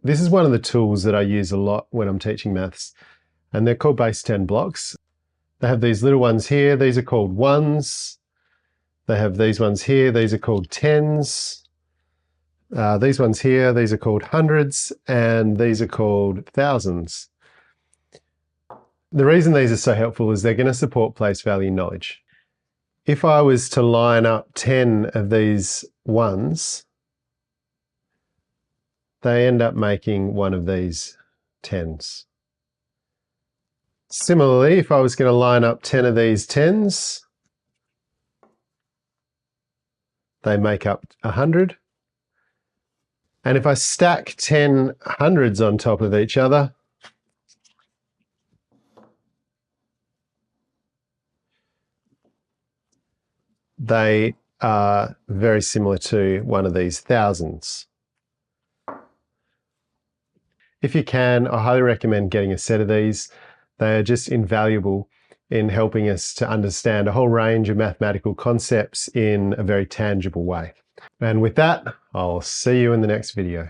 This is one of the tools that I use a lot when I'm teaching maths, and they're called base 10 blocks. They have these little ones here. These are called ones. They have these ones here. These are called tens. These ones here, these are called hundreds, and these are called thousands. The reason these are so helpful is they're going to support place value knowledge. If I was to line up 10 of these ones, they end up making one of these tens. Similarly, if I was going to line up 10 of these tens, they make up 100. And if I stack 10 hundreds on top of each other, they are very similar to one of these thousands. If you can, I highly recommend getting a set of these. They are just invaluable in helping us to understand a whole range of mathematical concepts in a very tangible way. And with that, I'll see you in the next video.